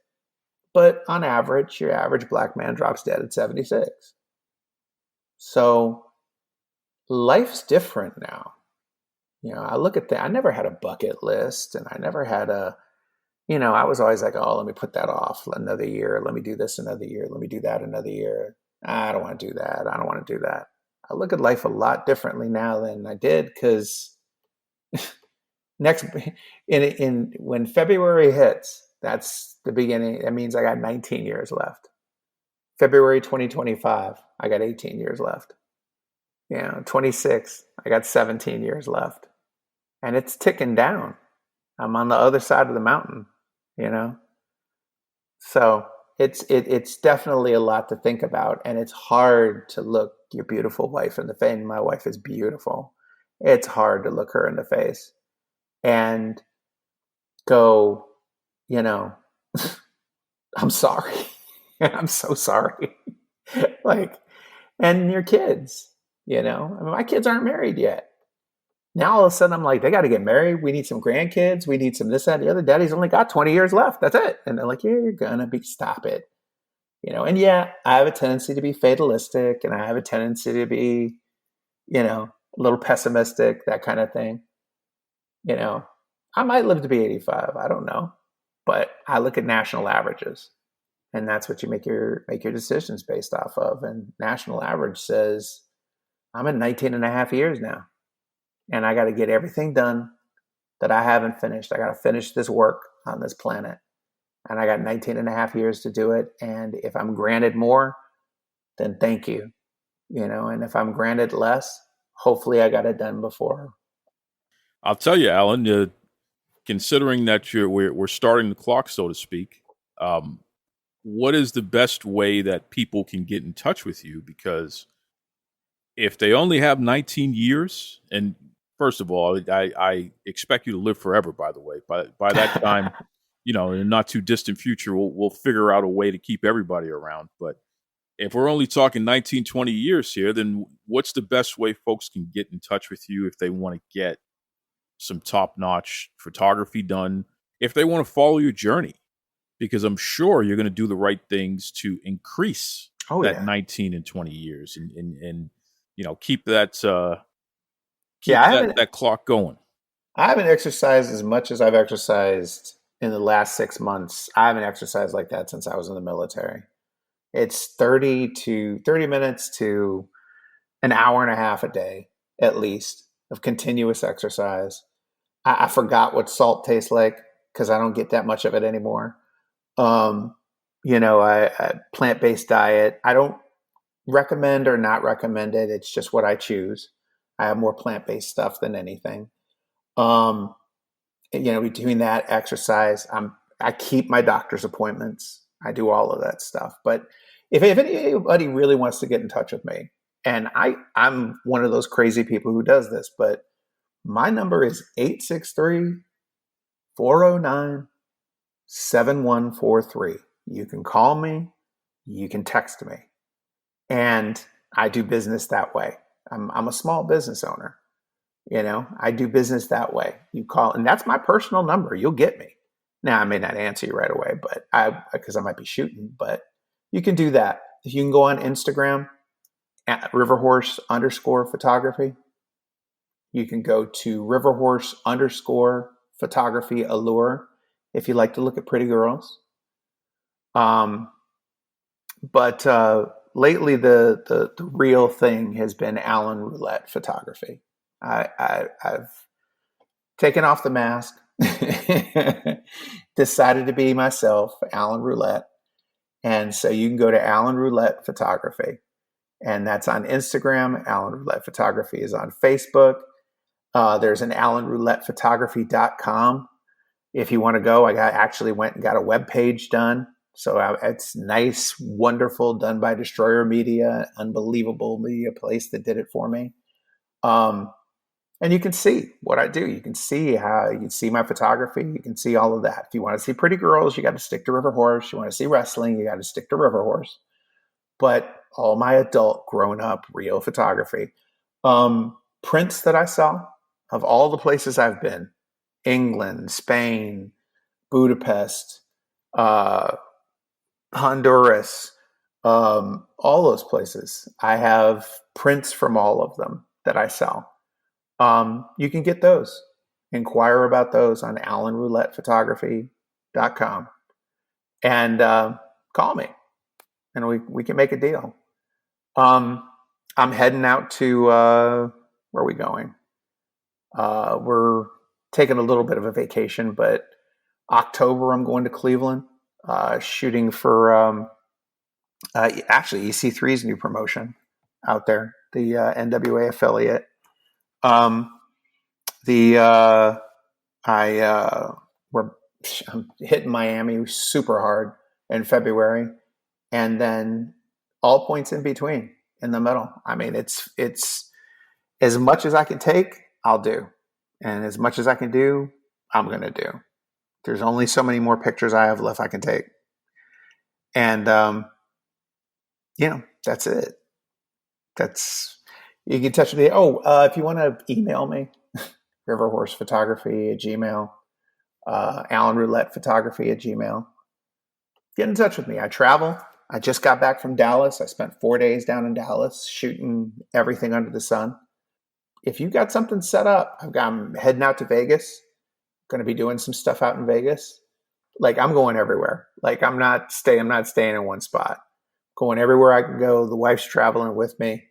S6: But on average, your average black man drops dead at 76. So life's different now. I look at that. I never had a bucket list, and I never had I was always like, oh, let me put that off another year. Let me do this another year. Let me do that another year. I don't want to do that. I don't want to do that. I look at life a lot differently now than I did, because when February hits, that's the beginning. That means I got 19 years left. February 2025, I got 18 years left. 26, I got 17 years left. And it's ticking down. I'm on the other side of the mountain, So it's definitely a lot to think about, and it's hard to look your beautiful wife in the face. And my wife is beautiful. It's hard to look her in the face and go, I'm sorry. I'm so sorry. And your kids, my kids aren't married yet. Now all of a sudden I'm like, they got to get married. We need some grandkids. We need some this, that, and the other. Daddy's only got 20 years left. That's it. And they're like, yeah, you're going to stop it. And yeah, I have a tendency to be fatalistic, and I have a tendency to be, a little pessimistic, that kind of thing. I might live to be 85. I don't know. But I look at national averages, and that's what you make your decisions based off of. And national average says I'm at 19 and a half years now. And I got to get everything done that I haven't finished. I got to finish this work on this planet. And I got 19 and a half years to do it. And if I'm granted more, then thank you. And if I'm granted less, hopefully I got it done before
S2: I'll tell you, Alan, considering that we're starting the clock, so to speak, um, what is the best way that people can get in touch with you? Because if they only have 19 years, and first of all, I expect you to live forever, by the way. By that time, in a not too distant future, we'll figure out a way to keep everybody around. But if we're only talking 19, 20 years here, then what's the best way folks can get in touch with you if they want to get some top-notch photography done, if they want to follow your journey? Because I'm sure you're going to do the right things to increase that 19 and 20 years and keep that
S6: Yeah, I haven't
S2: that clock going.
S6: I haven't exercised as much as I've exercised in the last 6 months. I haven't exercised like that since I was in the military. It's 30 minutes to an hour and a half a day, at least, of continuous exercise. I forgot what salt tastes like because I don't get that much of it anymore. I plant-based diet. I don't recommend or not recommend it. It's just what I choose. I have more plant-based stuff than anything. Um, between that exercise, I keep my doctor's appointments. I do all of that stuff. But if anybody really wants to get in touch with me, and I'm one of those crazy people who does this, but my number is 863-409-7143. You can call me, you can text me, and I do business that way. I'm a small business owner. I do business that way. You call, and that's my personal number. You'll get me. Now, I may not answer you right away, but because I might be shooting, but you can do that. If you can go on Instagram at Riverhorse_photography. You can go to Riverhorse_photography Allure if you like to look at pretty girls. But lately, the real thing has been Alan Rolette Photography. I've taken off the mask, decided to be myself, Alan Rolette. And so you can go to Alan Rolette Photography, and that's on Instagram. Alan Rolette Photography is on Facebook. There's an AlanRoulettePhotography.com. If you want to go, I actually went and got a web page done. So it's nice, wonderful, done by Destroyer Media, unbelievable media place that did it for me. And you can see what I do. You can see my photography. You can see all of that. If you want to see pretty girls, you got to stick to Riverhorse. You want to see wrestling, you got to stick to Riverhorse. But all my adult, grown up, real photography. Prints that I saw of all the places I've been: England, Spain, Budapest, Honduras, all those places. I have prints from all of them that I sell. You can get those. Inquire about those on AlanRoulettePhotography.com and call me, and we can make a deal. I'm heading out to where are we going? We're taking a little bit of a vacation, but October I'm going to Cleveland, shooting for actually EC3's new promotion out there, the NWA affiliate. I'm hitting Miami super hard in February, and then all points in between in the middle. I mean, it's as much as I can take, I'll do, and as much as I can do, I'm going to do. There's only so many more pictures I have left I can take, and that's it. You can touch me. If you want to email me, riverhorsephotography@gmail, AlanRoulettePhotography@gmail. Get in touch with me. I travel. I just got back from Dallas. I spent 4 days down in Dallas shooting everything under the sun. If you got something set up, I'm heading out to Vegas. Going to be doing some stuff out in Vegas. Like, I'm going everywhere. Like, I'm not staying in one spot. Going everywhere I can go. The wife's traveling with me,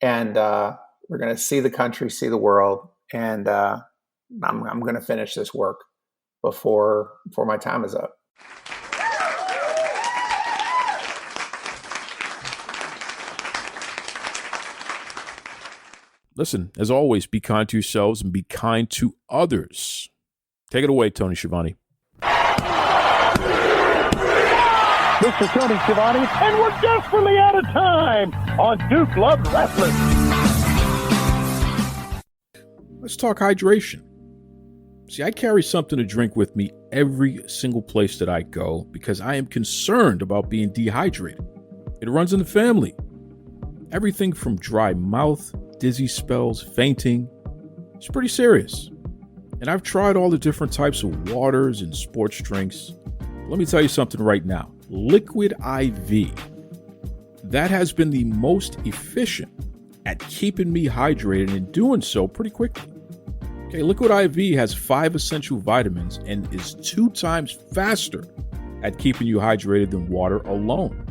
S6: and we're going to see the country, see the world, and I'm going to finish this work before my time is up.
S2: listen, as always, be kind to yourselves and be kind to others. Take it away, Tony Schiavone.
S7: This is Tony Schiavone, and we're desperately out of time on Duke Loves Wrestling.
S2: Let's talk hydration. See, I carry something to drink with me every single place that I go because I am concerned about being dehydrated. It runs in the family. Everything from dry mouth, dizzy spells, fainting. It's pretty serious. And I've tried all the different types of waters and sports drinks. Let me tell you something right now. Liquid IV. That has been the most efficient at keeping me hydrated and doing so pretty quickly. Okay, Liquid IV has 5 essential vitamins and is 2 times faster at keeping you hydrated than water alone.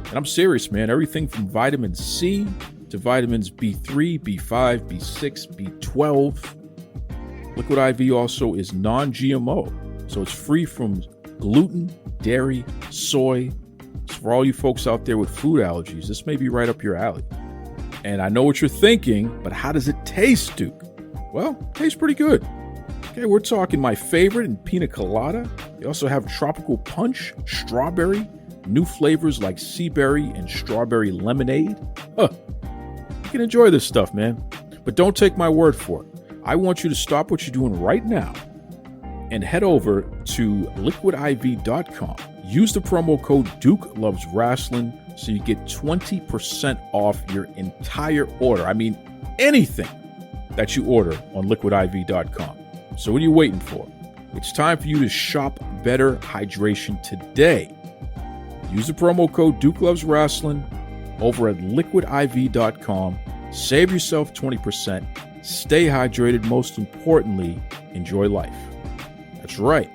S2: And I'm serious, man. Everything from vitamin C to vitamins B3, B5, B6, B12. Liquid IV also is non-GMO, so it's free from gluten, dairy, soy. So for all you folks out there with food allergies, this may be right up your alley. And I know what you're thinking, but how does it taste, Duke? Well, it tastes pretty good. Okay, we're talking my favorite in pina colada. They also have tropical punch, strawberry, new flavors like sea berry and strawberry lemonade. You can enjoy this stuff, man. But don't take my word for it. I want you to stop what you're doing right now and head over to liquidiv.com. Use the promo code Duke Loves Rasslin so you get 20% off your entire order. I mean, anything that you order on liquidiv.com. So what are you waiting for? It's time for you to shop better hydration today. Use the promo code Duke Loves Rasslin over at liquidiv.com. Save yourself 20%. Stay hydrated. Most importantly, enjoy life. That's right.